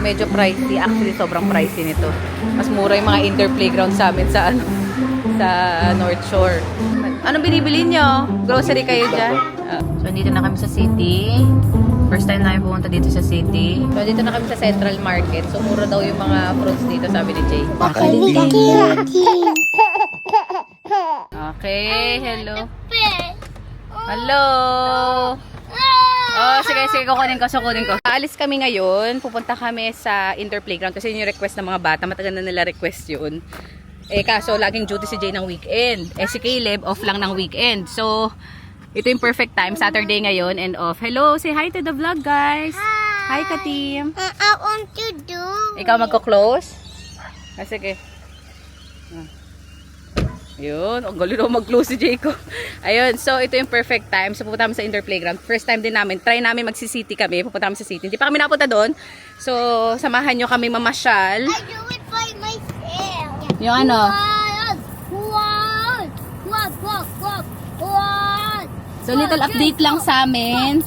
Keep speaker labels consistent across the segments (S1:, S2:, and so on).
S1: medyo pricey. Actually, sobrang pricey nito. Mas mura yung mga indoor playground sa amin sa sa North Shore. Anong binibili nyo? Grocery kayo dyan? So, dito na kami sa city. First time namin pumunta dito sa city. So, dito na kami sa Central Market. So, mura daw yung mga fruits dito, sabi ni Jay. Okay, hello. Hello! Oh, sige, kukunin ko. Aalis kami ngayon. Pupunta kami sa indoor playground kasi yun yung request ng mga bata. Matagal na nila request yun. Kaso laging duty si Jay ng weekend. Si Caleb off lang ng weekend. So, ito yung perfect time. Saturday ngayon and off. Hello, say hi to the vlog, guys. Hi, ka-team.
S2: I want to do.
S1: Ikaw magko-close? Sige. Yun, ang galing na mag-close si Jacob. Ayun, so ito yung perfect time. So pupunta kami sa indoor playground. First time din namin. Try namin magsi-city kami. Pupunta kami sa city. Hindi pa kami napunta doon. So, samahan nyo kami mamasyal.
S2: I do it by myself.
S1: Yung ano? So, little update lang sa amin.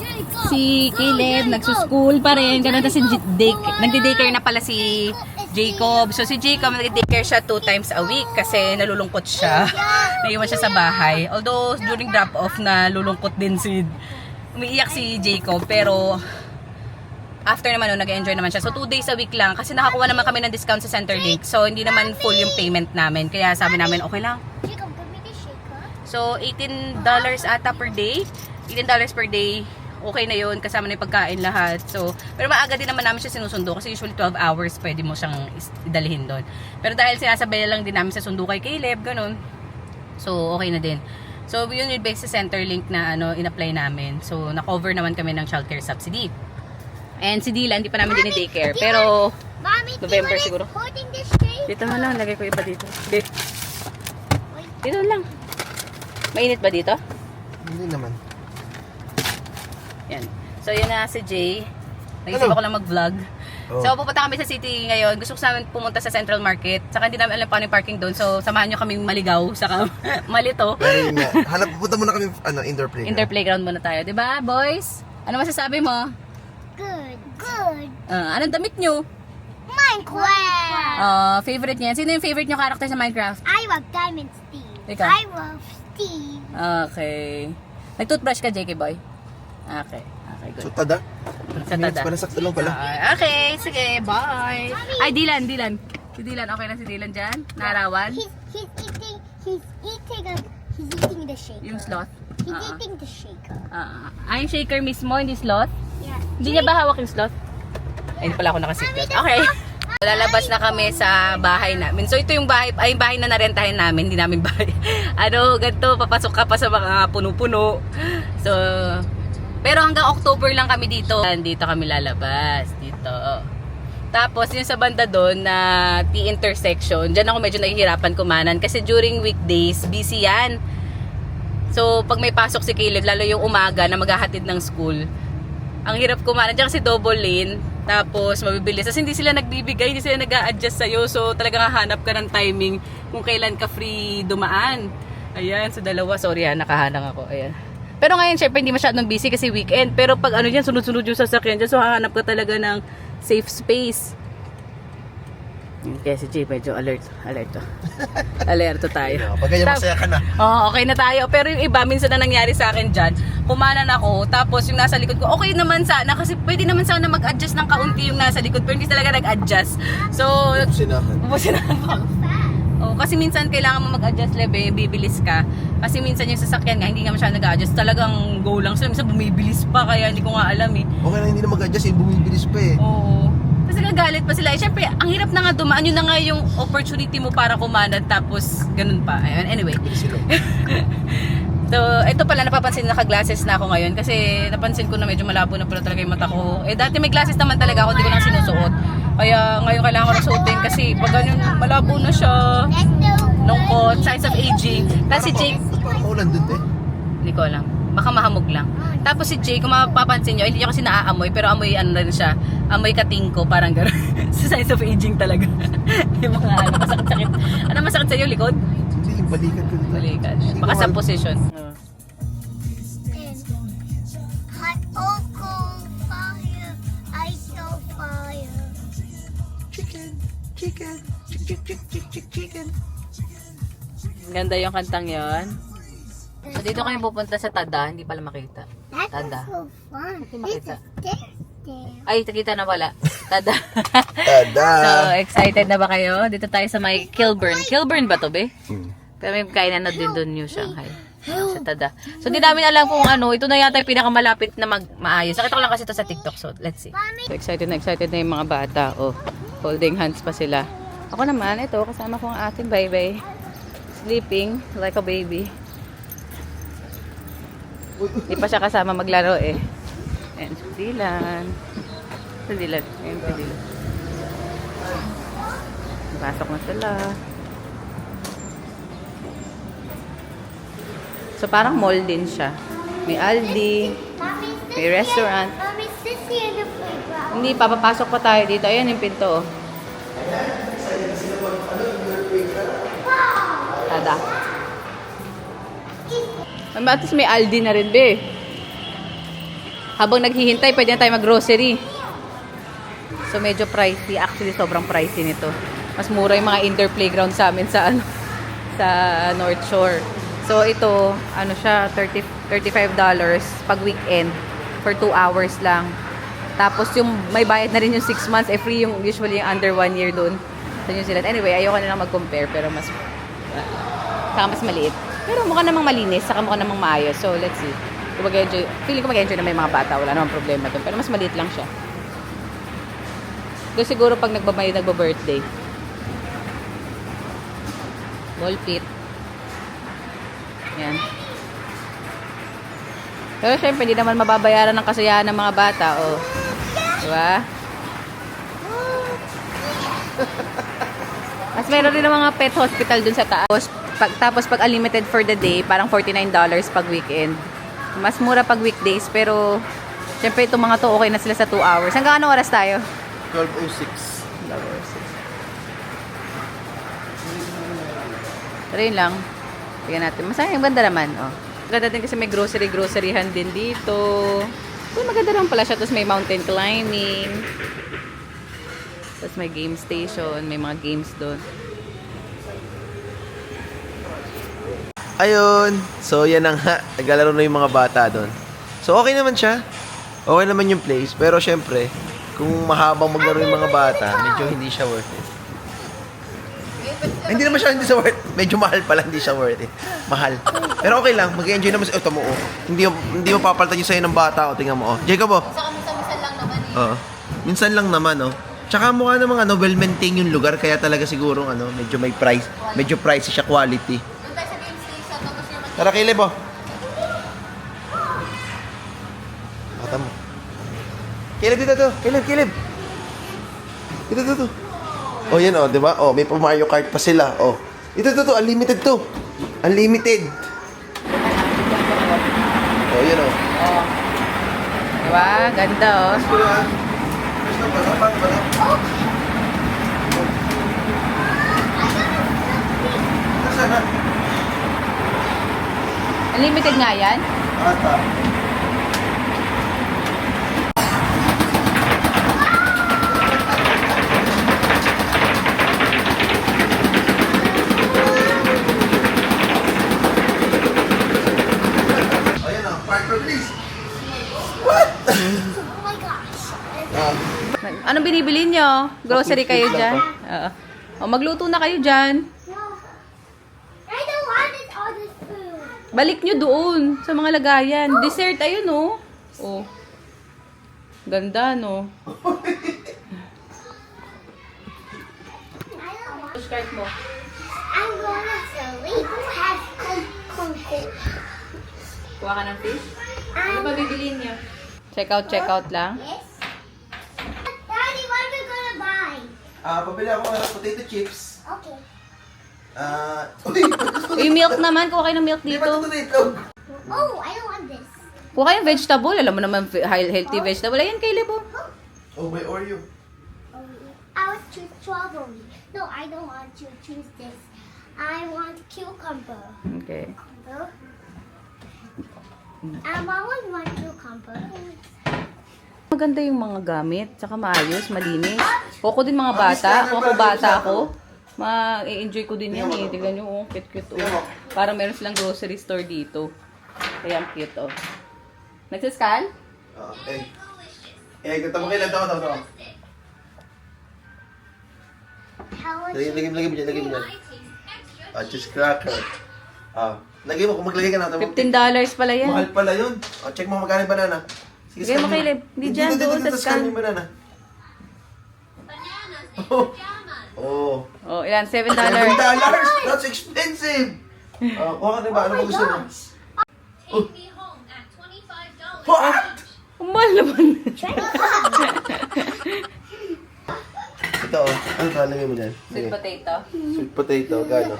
S1: Si Caleb, nagsuschool pa rin. Ganun na si nagdi-daycare na pala si Jacob. So, si Jacob, nagdi-daycare siya 2 times a week kasi nalulungkot siya. Naiwan siya sa bahay. Although, during drop-off, nalulungkot din umiiyak si Jacob. Pero, after naman nun, nag-enjoy naman siya. So, 2 days a week lang. Kasi nakakuha naman kami ng discount sa Centerlink. So, hindi naman full yung payment namin. Kaya sabi namin, okay lang. So, $18 ata per day. $18 per day. Okay na yun. Kasama na yung pagkain lahat. So, pero maaga din naman namin siya sinusundo. Kasi usually 12 hours pwede mo siyang idalhin doon. Pero dahil sinasabay lang din namin sa sundo kay Caleb, ganun. So, okay na din. So, yun yung base sa Centerlink na in-apply namin. So, na-cover naman kami ng childcare subsidy. And si Dylan, hindi pa namin din i-daycare. Pero, November siguro. Dito na lang. Lagay ko iba dito. Dito lang. Mainit ba dito?
S3: Hindi naman.
S1: Yan. So, yun na si Jay. Nag-isip ako lang mag-vlog.
S3: Oh.
S1: So, pupunta kami sa city ngayon. Gusto ko namin pumunta sa Central Market. Saka hindi namin alam paano yung parking doon. So, samahan nyo kaming maligaw. Saka malito.
S3: Pero yun nga, pupunta muna kami indoor playground.
S1: Indoor playground muna tayo. Diba, boys? Ano masasabi mo?
S2: Good.
S1: Anong damit nyo?
S2: Minecraft.
S1: Favorite niya. Sino yung favorite nyo character sa Minecraft?
S2: I love Diamond Steve.
S1: Ikaw?
S2: I love Steve.
S1: Okay. Nag-toothbrush ka, JK boy? Okay, good.
S3: So, tada?
S1: Sa tada.
S3: Panasakto lang pala.
S1: Okay, sige, bye. Ay, Dylan. Si Dylan, okay na si Dylan dyan? Naarawan?
S2: He's eating the shaker.
S1: Yung sloth?
S2: He's eating the shaker.
S1: Yung shaker mismo, hindi sloth?
S2: Yeah.
S1: Hindi niya ba hawak yung sloth? Ay, hindi pala ako nakasikot. Okay. Lalabas na kami sa bahay namin. So, ito yung bahay na narentahin namin. Hindi namin bahay. Ganito, papasok ka pa sa mga puno-puno. So, pero hanggang October lang kami dito. Dito kami lalabas. Dito. Tapos, yung sa banda doon na T-intersection, dyan ako medyo nahihirapan kumanan. Kasi during weekdays, busy yan. So, pag may pasok si Caleb, lalo yung umaga na maghahatid ng school, ang hirap kumanan. Diyan kasi double lane. Tapos, mabibilis. Kasi hindi sila nagbibigay, hindi sila nag-a-adjust sa'yo. So, talagang hahanap ka ng timing kung kailan ka free dumaan. Ayan, so dalawa. Sorry nakahanang ako. Ayan. Pero ngayon, syempre, hindi masyadong busy kasi weekend. Pero pag yan, sunod-sunod yung sasakyan dyan. So, hahanap ka talaga ng safe space. Kaya si Jay, medyo alerto tayo.
S3: Pag ganyan masaya ka na.
S1: Okay na tayo. Pero yung iba, minsan na nangyari sa akin dyan, kumanan ako, tapos yung nasa likod ko, okay naman sana, kasi pwede naman sana mag-adjust ng kaunti yung nasa likod, pero hindi talaga nag-adjust. So,
S3: Sinahan.
S1: kasi minsan kailangan mo mag-adjust bibilis ka. Kasi minsan yung sasakyan nga, hindi nga masyadong nag-adjust. Talagang go lang sila. Minsan bumibilis pa, kaya hindi ko nga alam eh.
S3: Okay na, hindi na mag-adjust, bumibilis pa eh.
S1: Oo. Kasi nagalit pa sila. Siyempre, ang hirap na nga dumaan. Yun na nga yung opportunity mo para kumanan. Tapos, ganun pa. Ayun, anyway. So, ito pala napapansin, naka-glasses na ako ngayon. Kasi napansin ko na medyo malabo na pala talaga yung mata ko. Dati may glasses naman talaga ako. Hindi ko lang sinusuot. Kaya ngayon kailangan ko na suotin. Kasi pag ganyan, malabo na siya. Lungkot, signs of aging. Tapos si Jake,
S3: Parang ulan dun eh.
S1: hindi ko alam. Baka mahamog lang. Tapos si Jay, kung mapapansin nyo, hindi nyo kasi naaamoy, pero amoy ano rin siya, amoy katingko, parang gano'n. Sa signs of aging talaga. Yung mga masakit-sakit. Ano masakit sa'yo, likod?
S3: Hindi, yung balikan ko dito.
S1: Balikan. Baka sa position.
S2: Hot coal fire, ice fire.
S3: chicken, chicken, chicken.
S1: Ganda yung kantang yon. So, dito kami pupunta sa Tada. Hindi pala makita.
S2: That's
S1: Tada.
S2: so fun.
S1: Hindi
S2: It's
S1: makita.
S2: a stairstep.
S1: Ay, nakita na wala. Tada.
S3: Tada!
S1: So, excited na ba kayo? Dito tayo sa may Kilburn. Kilburn ba to, be? Pero may kainan na din doon, New Shanghai. Sa Tada. So, di namin alam kung ano. Ito na yata yung pinakamalapit na maayos. Nakita ko lang kasi ito sa TikTok. So, let's see. So, excited na yung mga bata. Oh, holding hands pa sila. Ako naman, ito, kasama ko ang aking baby. Sleeping like a baby. Hindi pa siya kasama maglaro eh. Ayan, si Dylan. Si Dylan. Ayan, si Dylan. Pasok na sila. So, parang mall din siya. May Aldi. May restaurant.
S2: Mommy, Sissy in the playground.
S1: Hindi, papapasok pa tayo dito. Ayan yung pinto. Oh. Tada. At least may Aldi na rin, be. Habang naghihintay, pwede na tayo mag-grocery. So, medyo pricey. Actually, sobrang pricey nito. Mas mura yung mga indoor playground sa amin sa, sa North Shore. So, ito, ano siya, $35 pag weekend for 2 hours lang. Tapos, yung may bayad na rin yung 6 months, free yung usually yung under 1 year doon sa New Zealand. Anyway, ayoko na lang mag-compare, pero mas maliit. Pero mukha namang malinis, saka mukha namang maayos. So, let's see. Feeling ko mag-enjoy na may mga bata. Wala namang problema doon. Pero mas maliit lang siya. Doon siguro pag nagba-birthday. Ball pit. Yan. Pero syempre, hindi naman mababayaran ng kasayahan ng mga bata. Oh. Diba? Mas meron din ng mga pet hospital dun sa taas. Tapos pag unlimited for the day, parang $49 pag weekend. Mas mura pag weekdays, pero syempre itong mga to okay na sila sa 2 hours. Hanggang anong oras tayo?
S3: 12:06.
S1: 12 hours. Pero yun lang. Tingnan natin. Masaya, ang ganda naman. Oh. Maganda din kasi may groceryhan din dito. So, maganda naman pala siya. Tapos may mountain climbing. Tapos may game station. May mga games doon.
S3: Ayun. So, yan na nga. Naglalaro na yung mga bata doon. So, okay naman siya. Okay naman yung place. Pero, syempre, kung mahabang maglaro yung mga bata, medyo hindi siya worth it. Hindi naman siya hindi siya worth it. Medyo mahal pala, hindi siya worth it. Mahal. Pero okay lang. Mag-enjoy naman sa... Ito mo, oh. Hindi mo papalitan yung sa'yo ng bata. O, tingnan mo, oh. Jacob, oh.
S1: Saka minsan lang naman eh.
S3: Oo. Minsan lang naman, oh. Tsaka mukha namang well-maintained yung lugar. Kaya talaga siguro, medyo may price. Medyo pricey siya quality.
S1: Doon tayo sa game station. Tapos yung
S3: Tara, Caleb, oh. Mata mo. Caleb, dito to. Caleb. Dito. Oh, yan, oh, di ba? Oh, may pa Mario Kart pa sila. Oh. Ito, unlimited to. Unlimited. Oh, yan, oh.
S1: oh. Diba? Ganda oh. Unlimited nga yan?
S3: Ata. Ayan na, partner please. What?
S2: Oh my gosh.
S1: Anong binibili nyo? Grocery kayo
S3: Food
S1: dyan?
S3: lang
S1: Oo. O, magluto na kayo dyan.
S2: No. I don't want all this food.
S1: Balik nyo doon sa mga lagayan. Dessert, ayun oh. Oh. Ganda no.
S2: I don't want.
S1: Pushcart mo.
S2: I'm gonna sleep. Who has kung.
S1: Kuha ka ng fish. Ano ba bibiliin nyo? Check out lang.
S2: Yes. Daddy, what are we gonna buy?
S3: Pabili ako ng potato chips.
S2: Okay.
S1: Yung milk naman, kuha kayo ng milk
S3: Di ba
S1: dito.
S3: ito itlog?
S2: Oh, I don't want this.
S1: Kuha kayo ng vegetable. Alam mo naman, healthy vegetable. Ayan, Caleb oh.
S3: Oh, may Oreo.
S2: I would choose strawberry. No, I don't want to choose this. I want cucumber.
S1: Okay.
S2: I want one cucumber.
S1: Maganda yung mga gamit, tsaka maayos, malinis. Koko din mga bata. Koko bata ako. Ma-enjoy ko din yan eh. Tignan nyo, oh, cute-cute. Oh. Parang meron silang grocery store dito. Kaya ang cute, oh. Nagsascan?
S3: Okay. Kita mo kailan daw. Lagay mo dyan. Cheese cracker. Lagay mo, kung maglagay ka na.
S1: $15 pala yan.
S3: Mahal pala yun. Check mo magkano yung banana.
S1: Sige mo, Caleb. Hindi dyan, doon sa scan.
S3: Yung banana. Oh.
S1: Oh, ilan? $7.
S3: $7? That's expensive! Kuha ka na ba? Ano ba gusto mo? What?
S1: Ang mahal naman.
S3: Ito oh. Ano kalagay mo dyan?
S1: Sweet potato.
S3: Sweet potato. Gano?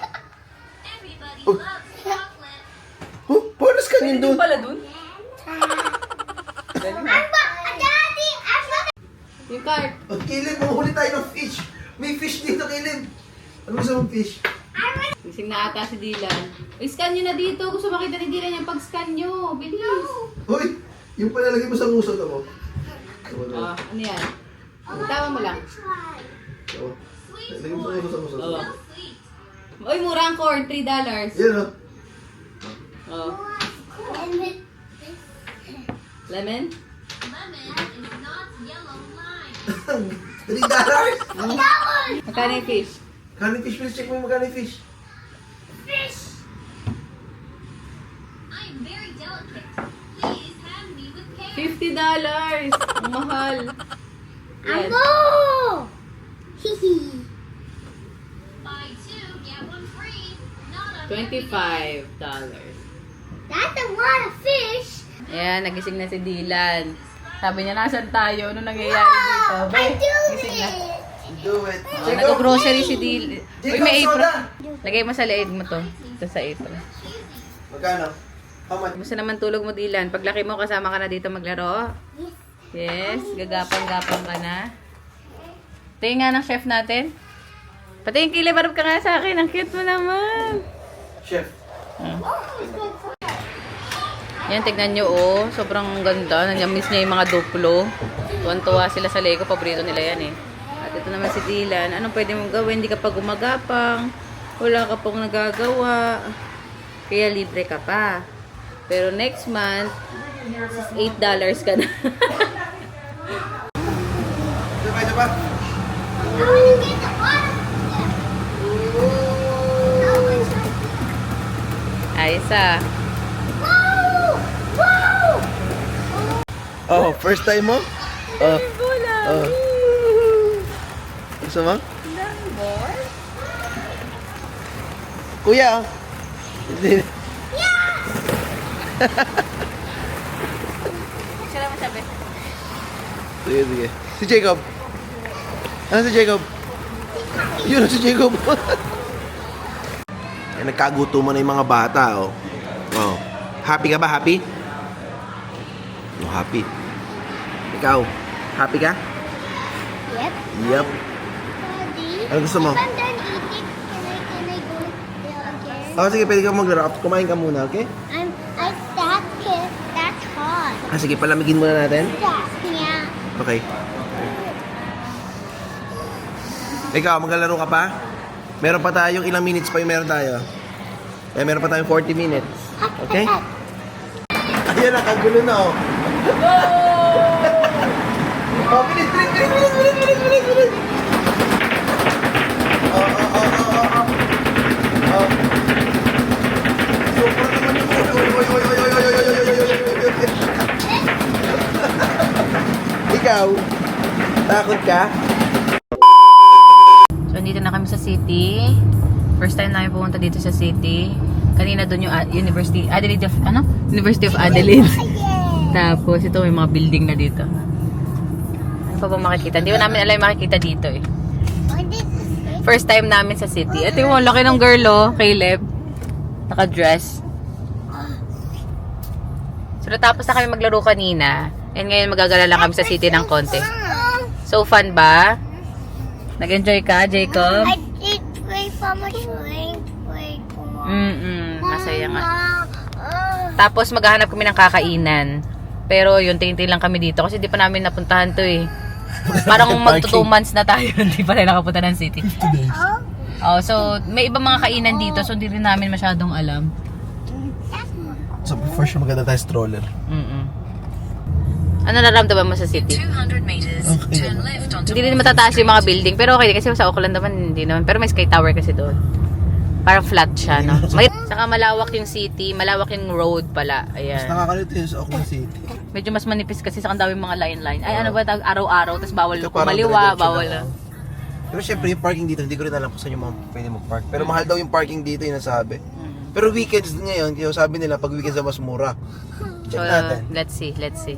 S3: Bonus ka rin doon.
S1: Yung pala dun?
S2: Daddy,
S1: Yung cart.
S3: Caleb, mahuli tayo ng fish. May fish dito, Caleb. Ano gusto mong fish?
S1: Gising na ata si Dylan. I-scan nyo na dito. Gusto makita ni Dylan yung pag-scan nyo. Bilis.
S3: Hoy! Yung palalagay mo sa nguso to mo.
S1: Ano yan? Tama mo lang.
S3: Lagay mo sa nguso.
S1: Uy, mura ang corn. $3.
S3: Yan o.
S1: Oh. Lemon?
S3: $3?
S1: Magkano yung fish?
S3: Magkano yung fish? Please check mo yung magkano yung fish. $50. Ang mahal. Yan.
S2: Hehe.
S1: $25.
S2: That's a lot of fish.
S1: Ayan, nagising na si Dylan. Sabi niya, nasan tayo? Ano nangyayari dito?
S2: I do
S1: gising na.
S2: it.
S3: Do it.
S1: Nag-grocery si Dylan. Uy, may
S3: Jacob,
S1: apron.
S3: soda!
S1: Lagay mo sa leeg mo to. Ito sa apron.
S3: Magkano? How much?
S1: Gusto naman tulog mo, Dylan. Paglaki mo, kasama ka na dito maglaro. Yes, gagapang-gapang ka na. Tingin nga ng chef natin. Pati yung kilibarap ka nga sa akin. Ang cute mo naman.
S3: Chef.
S1: Yan, tignan nyo, oh. Sobrang ganda. Namiss niya yung mga duplo. Tuwan-tuwa sila sa Lego. Paborito nila yan, eh. At ito naman si Dylan. Anong pwede mong gawin? Hindi ka pa gumagapang. Wala ka pang nagagawa. Kaya libre ka pa. Pero next month, $8 ka na.
S3: Ito ba?
S2: I want to get the bottom.
S1: Ayos, ah.
S2: Whoa! Whoa!
S3: Oh, first time mo?
S1: Bola!
S3: Gusto mo? Kuya! Hindi.
S1: Sila mo sabi.
S3: Sige. Si Jacob. Ano si Jacob? Yun si Jacob. Eh, nagkagutuman na yung mga bata, oh. Oh. Happy ka ba? Happy? Oh, happy. Ikaw, happy ka?
S2: Yep.
S3: Yep.
S2: Daddy,
S3: Ano gusto mo?
S2: if I'm done eating, can I go there again?
S3: Oh, sige, pwede ka maglaro. Kumain ka muna, okay?
S2: That's hot.
S3: Sige, palamigin muna natin.
S2: Yeah.
S3: Okay. Ikaw, maglalaro ka pa? Meron pa tayong ilang minutes pa yung meron tayo. Eh, meron pa tayong 40 minutes. Okay? Ayan, nakagulo na, oh. Oh, bilis. Oh. Super naman yung Ikaw, takot ka?
S1: So, andito na kami sa city. First time namin pumunta dito sa city. Kanina doon yung University of Adelaide. Tapos, ito may mga building na dito. Ano pa ba makikita? Hindi ko namin alam yung makikita dito eh. First time namin sa city. Ito yung laki ng girl, oh, Caleb. Naka-dress. So, natapos na kami maglaro kanina. And ngayon magagala lang kami sa city ng konti. So, fun ba? Nag-enjoy ka, Jacob?
S2: I did play for my swing.
S1: Masaya nga. Tapos, maghahanap kami ng kakainan. Pero yun, tingin lang kami dito kasi di pa namin napuntahan to eh. Parang magto 2 months na tayo, hindi pa tayo nakapunta ng city.
S3: 2 days.
S1: Oh, so may ibang mga kainan dito so hindi rin namin masyadong alam.
S3: So, for sure maganda tayo stroller.
S1: Ano nararamdaman mo sa city?
S4: 200 meters,
S3: Okay.
S4: turn left onto
S1: Hindi rin matataas yung mga building. Pero okay, kasi sa Auckland naman, hindi naman. Pero may sky tower kasi doon. Parang flat siya, no? Saka malawak yung city, malawak yung road pala. Ayan.
S3: Nakakalito yun sa Auckland City.
S1: Medyo mas manipis kasi sa daming mga line-line. Ay, ano ba tawag? Araw-araw, tapos bawal
S3: Ito parang
S1: kumaliwa,
S3: dire-diretso
S1: bawal
S3: lang.
S1: na.
S3: Pero syempre yung parking dito, hindi ko rin alam kung saan yung mga pwede mag-park. Pero mahal daw yung parking dito, yung nasabi. Pero weekends ngayon, kaya sabi nila pag weekends na mas mura.
S1: So,
S3: Check natin.
S1: let's see.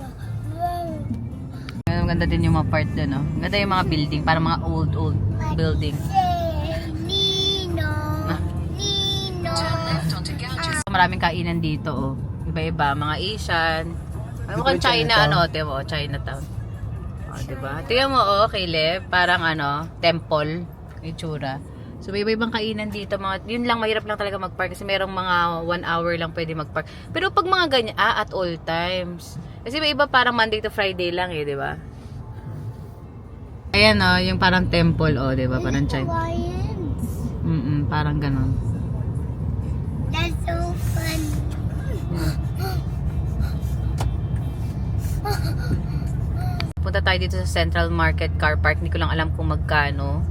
S1: Ang ganda din yung mga part doon, no? Ganda yung mga building, parang mga old building.
S2: Nino. Nino.
S4: left onto Gouges.
S1: Maraming kainan dito, oh. Iba-iba, mga Asian. Ano mukhang
S3: Different
S1: China,
S3: Chinatown.
S1: ano, diba? Chinatown. Oh, diba? Tingnan mo, oh, Caleb. Parang ano, temple. Itsura. So, may iba-ibang kainan dito. Yun lang, mahirap lang talaga mag-park. Kasi merong mga 1 hour lang pwede mag-park. Pero pag mga ganyan, at all times. Kasi may iba parang Monday to Friday lang eh, diba? Ayan, oh, yung parang temple, oh, diba? Parang China.
S2: Lions.
S1: Parang ganon.
S2: That's so fun.
S1: Punta tayo dito sa Central Market Car Park. Hindi ko lang alam kung magkano.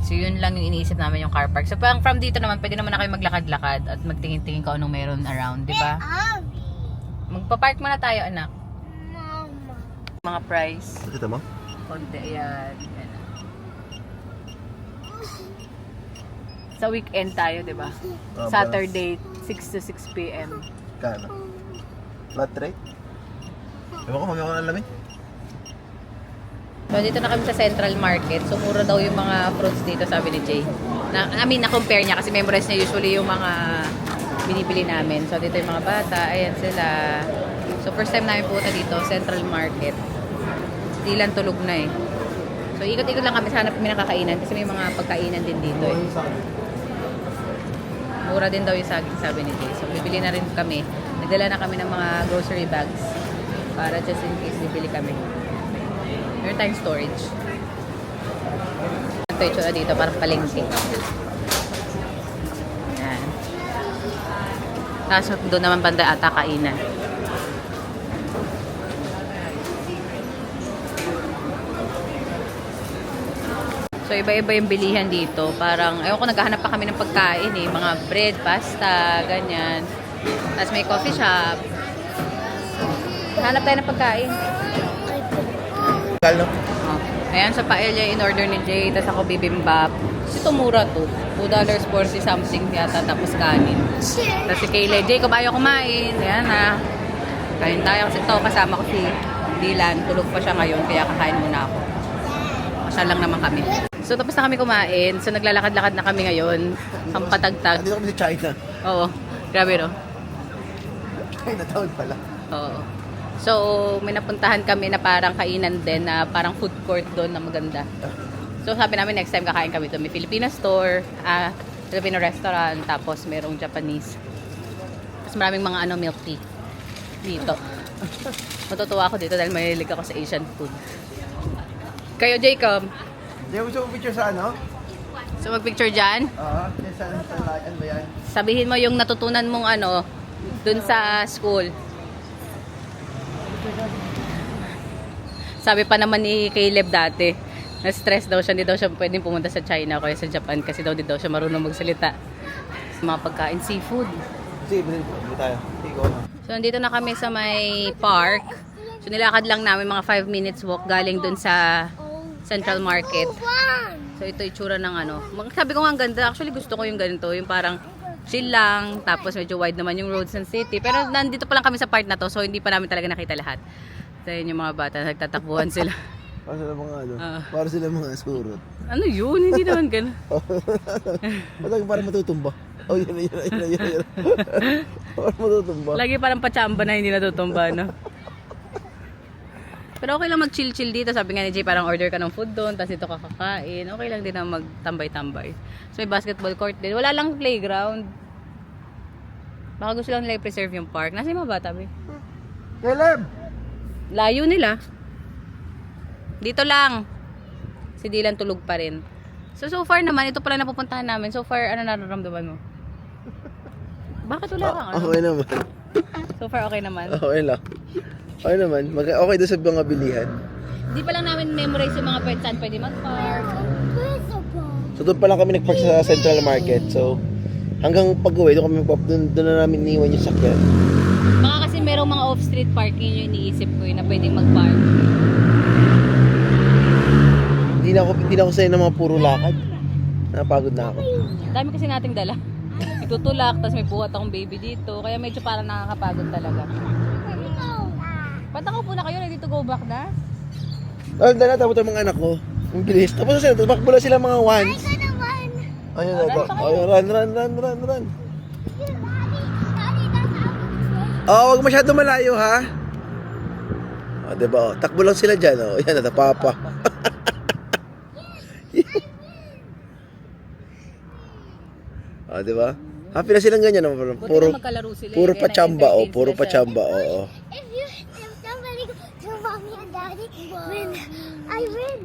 S1: So, yun lang yung iniisip namin yung car park. So, parang from dito naman, pwede naman na kayo maglakad-lakad at magtingin-tingin kung anong meron around, di ba?
S2: Abby.
S1: Magpa-park muna tayo, anak.
S2: Mama.
S1: Mga price.
S3: Kita mo?
S1: Konti, ayan. Ayan. Sa weekend tayo, di ba?
S3: Ah,
S1: Saturday, 6 to 6 p.m.
S3: Kano? Flat rate? Ewan ko, mamaya ko nalamin.
S1: So, dito na kami sa Central Market. So, mura daw yung mga fruits dito, sabi ni Jay. Na-compare niya kasi memorize niya usually yung mga binibili namin. So, dito yung mga bata. Ayan sila. So, first time namin pumunta dito, Central Market. Dilan tulog na eh. So, ikot-ikot lang kami. Hanap kami ng kakainan kasi may mga pagkainan din dito eh. Mura din daw yung saging, sabi ni Jay. So, bibili na rin kami. Nagdala na kami ng mga grocery bags para just in case bibili kami. Meron tayong storage. Ito yung tsura dito, parang palengke. Ayan. Tapos doon naman banda ata kainan. So iba-iba yung bilihan dito. Parang, ayun ko naghahanap pa kami ng pagkain eh. Mga bread, pasta, ganyan. Tapos may coffee shop. Hanap tayo ng pagkain.
S3: Kalo?
S1: Oh. Ayan, sa paella in-order ni Jay, tapos ako bibimbap. Kasi tumura to. $2.40 something yata, tapos kanin. Tapos si Kayla, Jay, kung ayaw kumain. Ayan na. Kain tayo kasi ito, kasama ko si Dylan. Tulog pa siya ngayon, kaya kakain muna ako. Kasya lang naman kami. So, tapos na kami kumain. So, naglalakad-lakad na kami ngayon. Ang patagtag.
S3: Dito kami sa China.
S1: Oo. Grabe, no?
S3: Chinatown pala.
S1: Oo. So, may napuntahan kami na parang kainan din na parang food court doon na maganda. So, sabi namin next time kakain kami doon. May Filipino store, Filipino restaurant, tapos merong Japanese. Tapos maraming mga milk tea dito. Matutuwa ako dito dahil mahilig ako sa Asian food. Kayo, Jacob?
S3: Di mo gusto mo picture sa ano?
S1: So, magpicture dyan?
S3: Oo. Sa ano ba yan?
S1: Sabihin mo yung natutunan mong dun sa school. Sabi pa naman ni Caleb dati, na-stress daw siya, hindi daw siya pwedeng pumunta sa China o kaya sa Japan kasi daw di daw siya marunong magsalita. Mga pagkain, seafood.
S3: Sige, bilhin tayo. Sige, go na.
S1: So, nandito na kami sa may park. So, nilakad lang namin mga 5 minutes walk galing dun sa Central Market.
S2: Fun.
S1: So, ito yung tsura ng Sabi ko nga ang ganda. Actually, gusto ko yung ganito. Yung parang chill lang. Tapos, medyo wide naman yung roads ng city. Pero, nandito pa lang kami sa part na to. So, hindi pa namin talaga nakita lahat. So, yun yung mga bata. Nagtatakbuhan sila.
S3: Para sila mga para sila mga surot.
S1: Ano yun? Hindi naman ganun.
S3: Para matutumba. Oh, yun. Para matutumba.
S1: Lagi parang pachamba na hindi natutumba, no? Pero okay lang mag-chill-chill dito. Sabi nga ni Jay, parang order ka ng food doon, tapos dito ka kakain. Okay lang din na magtambay-tambay. So, may basketball court din. Wala lang playground. Baka gusto lang nila i-preserve yung park. Nasa yung mga bata, be?
S3: Caleb!
S1: Layo nila. Dito lang. Si Dylan tulog pa rin. So far naman, ito pala napupuntahan namin. So far, ano nararamdaman mo? Bakit wala kang ano?
S3: Okay naman.
S1: So far, okay naman.
S3: Okay lang. Okay naman. Okay doon sa mga bilihan.
S1: Di pa lang namin memorize yung mga pwede saan pwede mag-park.
S3: So doon pa lang kami nagpark sa Central Market. So hanggang pag-uwi, doon na namin iniwan yung sakyan.
S1: Baka kasi merong mga off-street parking yung iniisip ko na pwedeng mag-park.
S3: Hindi na ako sanay ng mga puro lakad. Napagod na ako.
S1: Dami kasi nating dala. Itutulak, tapos may buhat akong baby dito. Kaya medyo parang nakakapagod talaga. Patakaw po na kayo, ready to go back na?
S3: Dala, tapos ang mga anak ko. Ang bilis. Tapos sila, tumakbo na sila mga ones. Ayun, run. Wag masyado malayo, ha? Diba, takbo lang sila dyan, Yan, natapapa. Diba? Happy na silang ganyan,
S1: Buti
S3: puro,
S1: na magkalaro sila.
S3: puro
S1: Kaya
S3: pachamba,
S1: na-entertain
S3: puro
S1: sila sa-
S3: pachamba,
S2: If somebody goes to mommy and daddy, win. I win.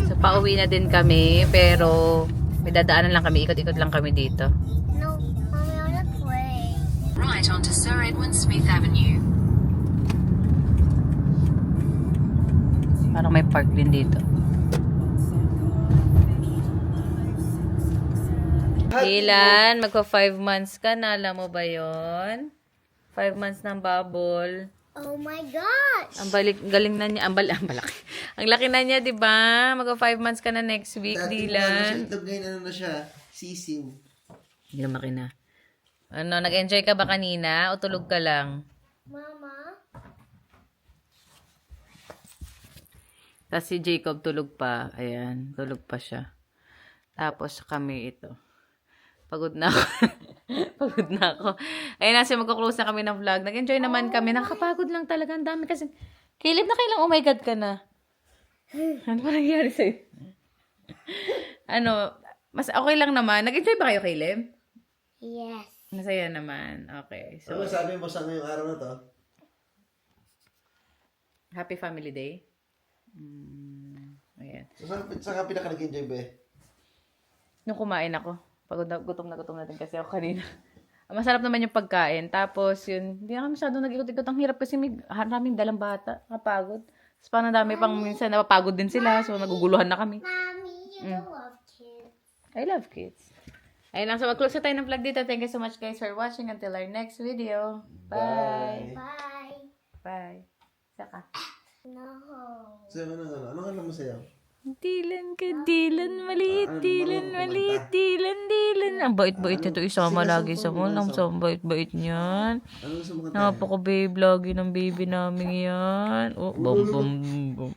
S1: So, pauwi na din kami, pero may dadaanan lang kami, ikot-ikot lang kami dito.
S2: No, mommy, I wanna play.
S4: Right onto Sir Edwin Smith Avenue.
S1: Parang may park din dito. Ilan? Magpa 5 months ka na, alam mo ba yon? 5 months ng bubble.
S2: Oh my gosh.
S1: Galing na niya. Ang balaki. Ang laki na niya, di ba? Magpa 5 months ka na next week, Dylan.
S3: Ngayon na siya, sisiw.
S1: Hindi na makina. Ano, nag-enjoy ka ba kanina o tulog ka lang?
S2: Mama.
S1: Tapos si Jacob tulog pa. Ayan, tulog pa siya. Tapos kami ito. Pagod na ako. Pagod na ako. Ayun na, magko-close na kami ng vlog. Nag-enjoy naman kami. Nakakapagod lang talaga. Ang dami kasi. Caleb, na kailang oh my God ka na. Ano ba nangyari sa'yo? Mas okay lang naman. Nag-enjoy ba kayo, Caleb?
S2: Yes.
S1: Masaya naman. Okay. So,
S3: Ano sabi mo sa ngayong araw na to?
S1: Happy Family Day. Ayan.
S3: So, saan ka pinaka nag-enjoy ba
S1: Nung kumain ako. Pagod na, gutom na din kasi ako kanina. Masarap naman yung pagkain. Tapos yun, hindi na kami masyadong nag-ikot-ikot. Ang hirap kasi may maraming dalang bata. Nakapagod. Tapos parang dami pang minsan napapagod din sila. So naguguluhan na kami.
S2: Mommy, you don't love kids.
S1: I love kids. Ayun lang. So mag-close na tayo ng vlog dito. Thank you so much guys for watching. Until our next video. Bye.
S2: Bye.
S1: Bye. Saka.
S2: No.
S3: Sayo ka na, ano ka naman sa'yo?
S1: Dylan ka, Dylan. Maliit, Dylan. Maliit, Dylan. Ang bait-bait nito. Isama lagi sa mo. Ang bait-bait niyan.
S3: Ano gusto mo ka?
S1: Napaka-babe lagi ng baby namin yan. Oh, bum.